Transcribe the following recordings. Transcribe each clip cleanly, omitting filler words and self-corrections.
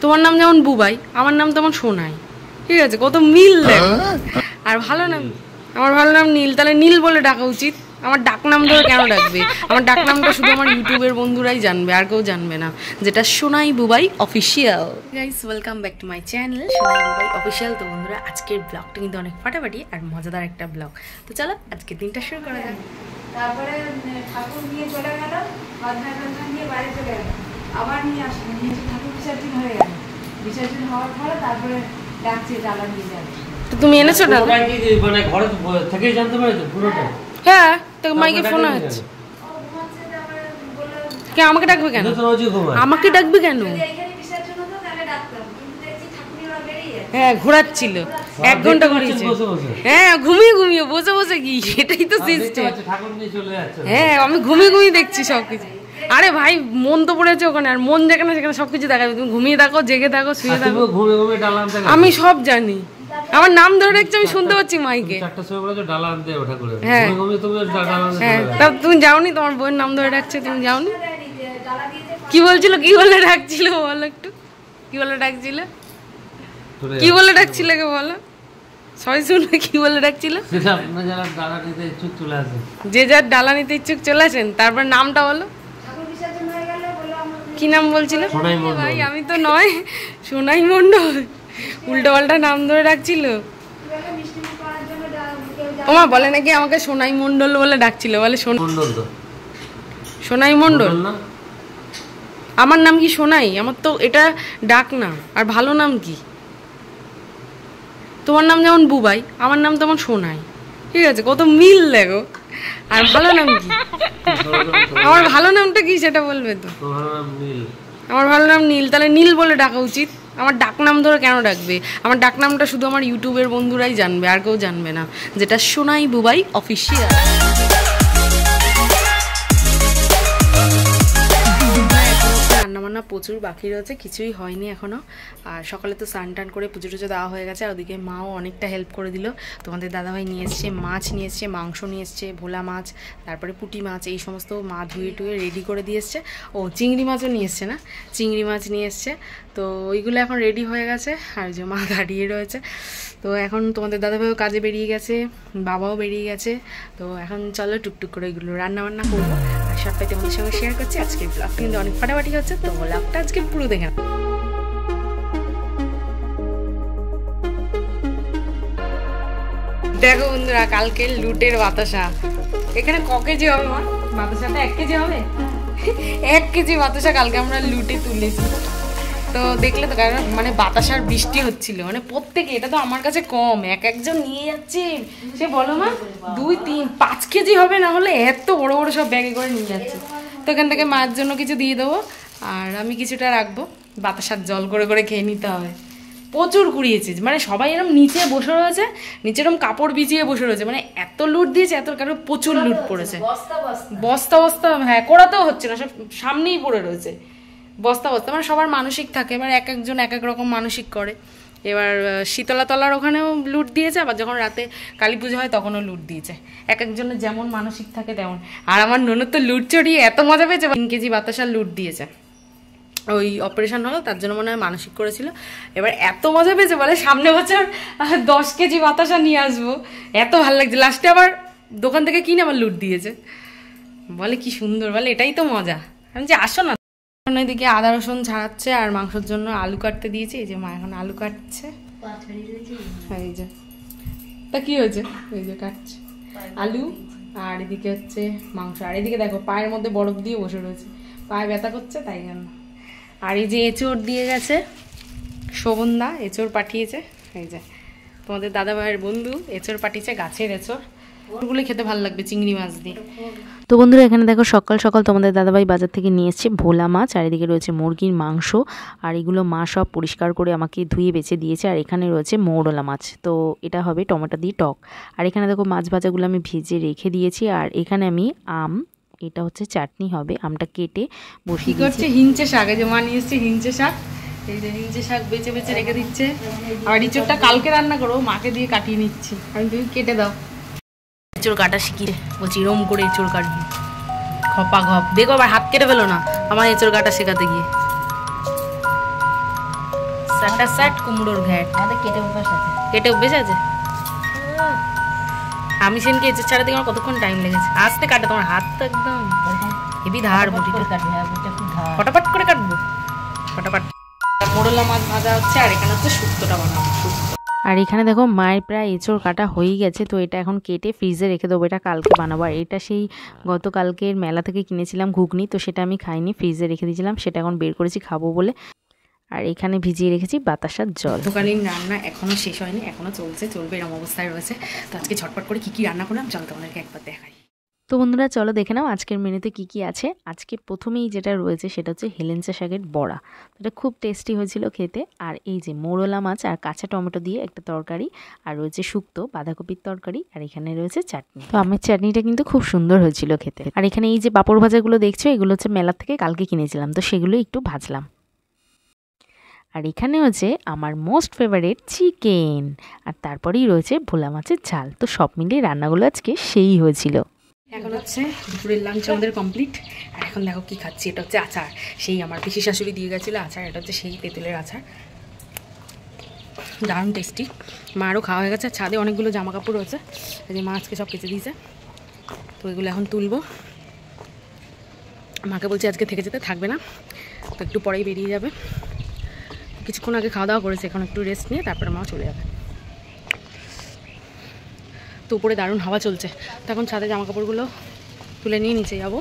তোমার নাম যেমন বুবাই, আমার নাম তেমন সোনাই। ঠিক আছে, কত মিল দেখো। আর ভালো নাম, আমার ভালো নাম নীল, তাহলে নীল বলে ডাকা উচিত। আমার ডাক নাম ধরে কেন ডাকবে? আমার ডাক নামটা শুধু আমার ইউটিউবের বন্ধুরাই জানবে, আর কেউ জানবে না, যেটা Sonai Bubai official. Guys, welcome back to my channel Sonai Bubai official. তো বন্ধুরা, আজকের ব্লগটা কিন্তু অনেক ফাটাফাটি আর মজাদার একটা ব্লগ। তো চলো আজকের দিনটা শুরু করা যাক। তারপরে ঠাকুর নিয়ে চলে গেল, বাঁধনা নিয়ে বাইরে চলে গেল, আবার নিয়ে আসলো, নিয়ে ঠাকুর বিসর্জন হয়ে গেল। বিসর্জন হওয়ার পরে তারপরে ডাকছে ডালা নিয়ে যাবে। তো তুমি এনেছো ডালা? মানে ঘরে থেকেই জানতে পারছো পুরোটা? হ্যাঁ, তো মাইকে ফোন আছে। কে আমাকে ডাকবে কেন? আমাকে ডাকবে কেন? হ্যাঁ, ঘোরাচ্ছিল 1 ঘন্টা ঘুরিয়েছে। হ্যাঁ, ঘুমিয়ে ঘুমিয়ে বসে বসে কি, এটাই তো সিস্টেম। হ্যাঁ, আমি ঘুমিয়ে ঘুমিয়ে দেখছি সবকিছু। আরে ভাই, মন তো পড়েছে ওখানে, আর মন যেখানে সেখানে সবকিছু দেখাবে। তুমি ঘুমিয়ে থাকো, জেগে থাকো, শুয়ে থাকো, আমি সব জানি। আমার নাম ধরে দেখছি, আমি শুনতে পাচ্ছি মাইকে। হ্যাঁ, তা তুমি যাওনি? তোমার বউয়ের নাম ধরে ডাকছে, তুমি যাওনি? কি বলছিল, কি বলে ডাকছিল বলো একটু? কি বলে ডাকছিল, কি বলে ডাকছিল কে বলো? সবাই শুনবে কি বলে ডাকছিল? যে যার ডালা নিতে ইচ্ছুক চলে আসেন। তারপর নামটা বলো, কি নাম বলছিল? ভাই, আমি তো নয়, সোনাই মণ্ডল। উল্টো পাল্টা নাম ধরে ডাকছিল। ওমা বলে নাকি আমাকে সোনাই মণ্ডল বলে ডাকছিল, বলে সোনাই মণ্ডল। আমার নাম কি সোনাই? আমার তো এটা ডাক না। আর ভালো নাম কি? তোমার নাম যেমন বুবাই, আমার নাম তেমন সোনাই। ঠিক আছে, কত মিল দেখো। আর ভালো নাম কি? আমার ভালো নামটা কি সেটা বলবে তো? আমার ভালো নাম নীল, তাহলে নীল বলে ডাকা উচিত। আমার ডাক নাম ধরে কেন ডাকবে? আমার ডাক নামটা শুধু আমার ইউটিউবের বন্ধুরাই জানবে, আর কেউ জানবে না, যেটা সোনাই বুবাই অফিসিয়াল। রান্নাবান্না প্রচুর বাকি রয়েছে, কিছুই হয়নি এখনও। আর সকালে তো স্নান টান করে পুজো টুজো দেওয়া হয়ে গেছে। আর ওদিকে মাও অনেকটা হেল্প করে দিল। তোমাদের দাদাভাই নিয়ে এসছে মাছ, নিয়ে এসছে মাংস, নিয়ে এসছে ভোলা মাছ, তারপরে পুঁটি মাছ, এই সমস্ত মা ধুয়ে টুয়ে রেডি করে দিয়ে এসছে। ও চিংড়ি মাছও নিয়ে এসছে না, চিংড়ি মাছ নিয়ে এসছে। তো ওইগুলো এখন রেডি হয়ে গেছে, আর যে মা দাঁড়িয়ে রয়েছে। তো এখন তোমাদের দাদাভাইও কাজে বেরিয়ে গেছে, বাবাও বেরিয়ে গেছে। তো এখন চলো টুকটুক করে ওইগুলো রান্নাবান্না করবো, আর সবটাই তোমাদের সঙ্গে শেয়ার করছি। আজকের ব্লগ কিন্তু অনেক ফাটাফাটি হচ্ছে, তো ব্লগটা আজকে পুরো দেখে। দেখো বন্ধুরা, কালকে লুটের বাতাসা। এখানে ক কেজি হবে মা বাতাসাটা? 1 কেজি হবে। 1 কেজি বাতাসা কালকে আমরা লুটে তুলেছি। তো দেখলে তো, কারণ মানে বাতাসার বৃষ্টি হচ্ছিল, মানে প্রত্যেকে, এটা তো আমার কাছে কম, একজন নিয়ে যাচ্ছে। সে বলো মা 2, 3, 5 কেজি হবে, না হলে এত বড় বড় সব ব্যাগে করে নিয়ে যাচ্ছে। তো এখান থেকে মায়ের জন্য কিছু দিয়ে দেবো, আর আমি কিছুটা রাখবো। বাতাসার জল করে করে খেয়ে নিতে হবে। প্রচুর কুড়িয়েছে, মানে সবাই এরকম নিচে বসে রয়েছে, নিচে এরকম কাপড় বিছিয়ে বসে রয়েছে, মানে এত লুট দিয়েছে, এত কারণ প্রচুর লুট পড়েছে। বস্তা বস্তা, হ্যাঁ, করাতেও হচ্ছে না, সব সামনেই পড়ে রয়েছে বস্তা বস্তা। মানে সবার মানসিক থাকে, এবার এক একজন এক এক রকম মানসিক করে। এবার শীতলাতলার ওখানেও লুট দিয়েছে, আবার যখন রাতে কালী পুজো হয় তখনও লুট দিয়েছে। এক একজনের যেমন মানসিক থাকে তেমন। আর আমার ননদ তো লুট চড়িয়ে এত মজা পেয়েছে, 3 কেজি বাতাসার লুট দিয়েছে। ওই অপারেশন হলো, তার জন্য মনে হয় মানসিক করেছিল। এবার এত মজা পেয়েছে, বলে সামনে বছর 10 কেজি বাতাসা নিয়ে আসবো। এত ভালো লাগছে। লাস্টে আবার দোকান থেকে কিনে আবার লুট দিয়েছে। বলে কি সুন্দর, বলে এটাই তো মজা। আমি যে আসো না। এদিকে আদা রসুন ছাড়াচ্ছে, আর মাংসের জন্য আলু কাটতে দিয়েছি। এই যে মা এখন আলু কাটছে। এই যে, তা কি হয়েছে, এই যে কাটছে আলু। আর এদিকে হচ্ছে মাংস। আর এদিকে দেখো পায়ের মধ্যে বরফ দিয়ে বসে রয়েছে, পায়ে ব্যথা করছে তাই জন্য। আর এই যে এঁচোড় দিয়ে গেছে শোভনদা, এঁচোড় পাঠিয়েছে। এই যে তোমাদের দাদা ভাইয়ের বন্ধু এঁচোড় পাঠিয়েছে, গাছের এঁচোড়। ওগুলো খেতে ভালো লাগবে চিংড়ি মাছ দিয়ে। তো বন্ধুরা, এখানে দেখো সকাল সকাল তোমাদের দাদাভাই বাজার থেকে নিয়ে এসছে ভোলা মাছ, আর এদিকে রয়েছে মুরগির মাংস। আর এগুলো মা সব পরিষ্কার করে আমাকে ধুয়ে বেছে দিয়েছে। আর এখানে রয়েছে মৌরলা মাছ, তো এটা হবে টমেটো দিয়ে টক। আর এখানে দেখো মাছ ভাজাগুলো আমি ভেজে রেখে দিয়েছি। আর এখানে আমি আম, এটা হচ্ছে চাটনি হবে, আমটা কেটে বসিয়ে দিয়েছি। হিঞ্চে শাক, এই যে মা নিয়ে এসছে হিঞ্চে শাক। এই যে হিঞ্চে শাক বেছে বেছে রেখে দিচ্ছে। আর ইঁচড়টা কালকে রান্না করো, মাকে দিয়ে কাটিয়ে নিচ্ছি। আমি তুমি কেটে দাও। এঁচড় কাটা শিখিয়ে বলছি, এরম করে এঁচড় কাটবি, খপা ঘপ। দেখো আবার হাত কেটে ফেলো না আমার এঁচড় কাটা শেখাতে গিয়ে। সাটা সাট কুমড়োর ঘ্যাট। আমাদের কেটে অভ্যাস আছে। কেটে অভ্যেস আছে? আমি সেদিনকে এঁচড় ছাড়া থেকে আমার কতক্ষণ টাইম লেগেছে। আস্তে কাটে, তোমার হাত তো একদম হেভি ধার। বটিটা কাটবে, হ্যাঁ বটিটা খুব ধার। ফটাফট করে কাটবো, ফটাফট। মোড়লা মাছ ভাজা হচ্ছে, আর এখানে হচ্ছে শুক্তোটা বানাবো। আর এখানে দেখো মায়ের প্রায় এঁচড় কাটা হয়েই গেছে, তো এটা এখন কেটে ফ্রিজে রেখে দেবো, এটা কালকে বানাবো। আর এটা সেই গতকালকের মেলা থেকে কিনেছিলাম ঘুগনি, তো সেটা আমি খাইনি, ফ্রিজে রেখে দিয়েছিলাম, সেটা এখন বের করেছি খাবো বলে। আর এখানে ভিজিয়ে রেখেছি বাতাসার জল। গতকালীন রান্না এখনও শেষ হয়নি, এখনও চলবে, এরকম অবস্থায় রয়েছে। তো আজকে ঝটপট করে কী কী রান্না করলাম চলো তোমাদেরকে একবার দেখাই। তো বন্ধুরা চলো দেখে নাও আজকের মেনুতে কি কি আছে। আজকে প্রথমেই যেটা রয়েছে সেটা হচ্ছে হেলেঞ্চা শাকের বড়া, এটা খুব টেস্টি হয়েছিল খেতে। আর এই যে মোরলা মাছ আর কাঁচা টমেটো দিয়ে একটা তরকারি, আর রয়েছে শুক্তো বাঁধাকপির তরকারি, আর এখানে রয়েছে চাটনি। তো আমের চাটনিটা কিন্তু খুব সুন্দর হয়েছিল খেতে। আর এখানে এই যে পাঁপড় ভাজাগুলো দেখছো, এগুলো হচ্ছে মেলা থেকে কালকে কিনেছিলাম, তো সেগুলো একটু ভাজলাম। আর এখানে হচ্ছে আমার মোস্ট ফেভারিট চিকেন, আর তারপরেই রয়েছে ভোলা মাছের ঝাল। তো সব মিলিয়ে রান্নাগুলো আজকে সেই হয়েছিল। এখন হচ্ছে দুপুরের লাঞ্চ আমাদের কমপ্লিট। আর এখন দেখো কি খাচ্ছি, এটা হচ্ছে আচার, সেই আমার পিসি শাশুড়ি দিয়ে গেছিলো আচার। এটা হচ্ছে সেই তেঁতুলের আচার, দারুণ টেস্টি। মারও খাওয়া হয়ে গেছে। ছাদে অনেকগুলো জামা কাপড় রয়েছে, এই যে মা আজকে সব কেচে দিয়েছে, তো এগুলো এখন তুলবো। মাকে বলছি আজকে থেকে যেতে, থাকবে না, তো একটু পরেই বেরিয়ে যাবে। কিছুক্ষণ আগে খাওয়া দাওয়া করেছে, এখন একটু রেস্ট নিয়ে তারপরে মা চলে যাবে। তো উপরে দারুণ হাওয়া চলছে, তো এখন ছাদে জামা কাপড়গুলো তুলে নিয়ে নিচে যাবো,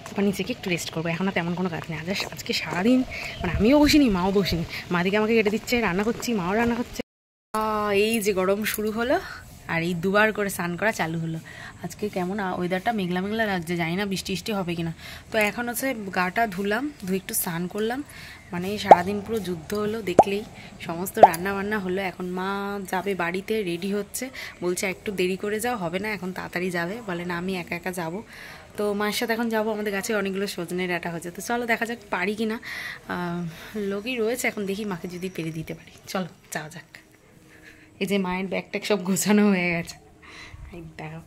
তারপর নিচে কি একটু রেস্ট করবো। এখন আর তেমন কোনো কাজ নেই। আজকে সারাদিন মানে আমিও বসিনি, মাও বসিনি, মা দিকে আমাকে কেটে দিচ্ছে, রান্না করছি, মাও রান্না করছে। এই যে গরম শুরু হলো, আর এই দুবার করে স্নান করা চালু হলো। আজকে কেমন ওয়েদারটা মেঘলা মেঘলা লাগছে, জানি না বৃষ্টি হবে কিনা। তো এখন হচ্ছে গাটা ধুলাম, ধুয়ে একটু স্নান করলাম, মানে সারাদিন পুরো যুদ্ধ হলো দেখলেই। সমস্ত রান্না বান্না হলো, এখন মা যাবে বাড়িতে, রেডি হচ্ছে, বলছে একটু দেরি করে যাও, হবে না এখন তাড়াতাড়ি যাবে, বলে না আমি একা একা যাবো। তো মায়ের সাথে এখন যাবো, আমাদের কাছে অনেকগুলো সজনে ডাঁটা হচ্ছে, তো চলো দেখা যাক পারি কিনা। লোকই রয়েছে, এখন দেখি মাকে যদি পেরে দিতে পারি। চলো যাওয়া যাক। এই যে মায়ের ব্যাগ ট্যাগ সব গোছানো হয়ে গেছে, এই দেখো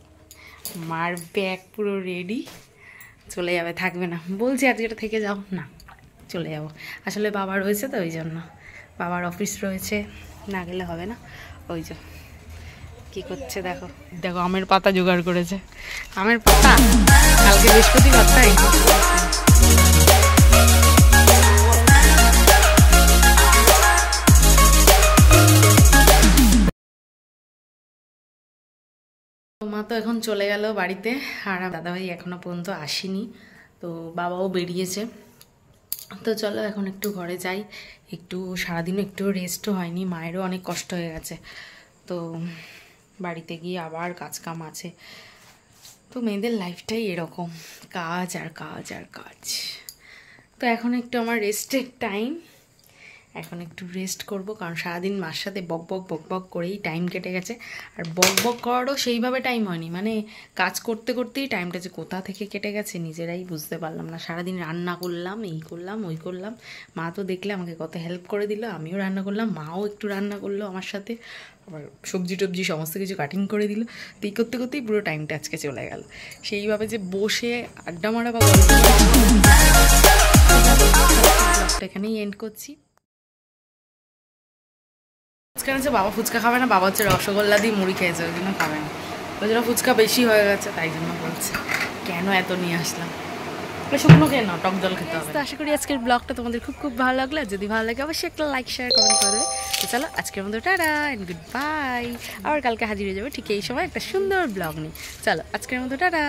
মার ব্যাগ পুরো রেডি, চলে যাবে, থাকবে না। বলছি আজকে এটা থেকে যাও, না চলে যাবো। আসলে বাবা রয়েছে তো ওই জন্য, বাবার অফিস রয়েছে, না গেলে হবে না। ওই যে কী করছে দেখো, দেখো আমের পাতা জোগাড় করেছে, আমের পাতা কালকে বৃহস্পতিবার তাই। মা তো এখন চলে গেল বাড়িতে, আর দাদাভাই এখনো পর্যন্ত আসেনি, তো বাবাও বেরিয়েছে। তো চলো এখন একটু ঘরে যাই, একটু সারাদিন একটু রেস্টও হয়নি, মায়েরও অনেক কষ্ট হয়ে গেছে। তো বাড়িতে গিয়ে আবার কাজ কাম আছে, তো মেয়েদের লাইফটাই এরকম, কাজ আর কাজ আর কাজ। তো এখন একটু আমার রেস্টের টাইম, এখন একটু রেস্ট করব, কারণ সারাদিন মার সাথে বক বক করেই টাইম কেটে গেছে। আর বক করারও সেইভাবে টাইম হয়নি, মানে কাজ করতে করতেই টাইমটা যে কোথা থেকে কেটে গেছে নিজেরাই বুঝতে পারলাম না। সারাদিন রান্না করলাম, এই করলাম ওই করলাম, মা তো দেখলে আমাকে কত হেল্প করে দিল, আমিও রান্না করলাম, মাও একটু রান্না করলো আমার সাথে, আবার সবজি টবজি সমস্ত কিছু কাটিং করে দিল। তো এই করতে করতেই পুরো টাইমটা আজকে চলে গেল। সেইভাবে যে বসে আড্ডা মারা বা গল্প এখানেই এন্ড করছি। আজকে হচ্ছে বাবা ফুচকা খাবে না, বাবা হচ্ছে রসগোল্লা দিয়ে মুড়ি খেয়েছে, ওই জন্য খাবে না, ওই জন্য ফুচকা বেশি হয়ে গেছে, তাই জন্য বলছে কেন এত নিয়ে আসলাম, শুকনো খেয়ে নাও, টক জল খেতে হবে। তো আশা করি আজকের ব্লগটা তোমাদের খুব খুব ভালো লাগলো, যদি ভালো লাগে অবশ্যই একটা লাইক শেয়ার কমেন্ট করে দেবে। তো চলো আজকের মতো টাটা এন্ড গুড বাই, আবার কালকে হাজির হয়ে যাবে ঠিক এই সময় একটা সুন্দর ব্লগ নিয়ে। চলো আজকের মতো টাটা।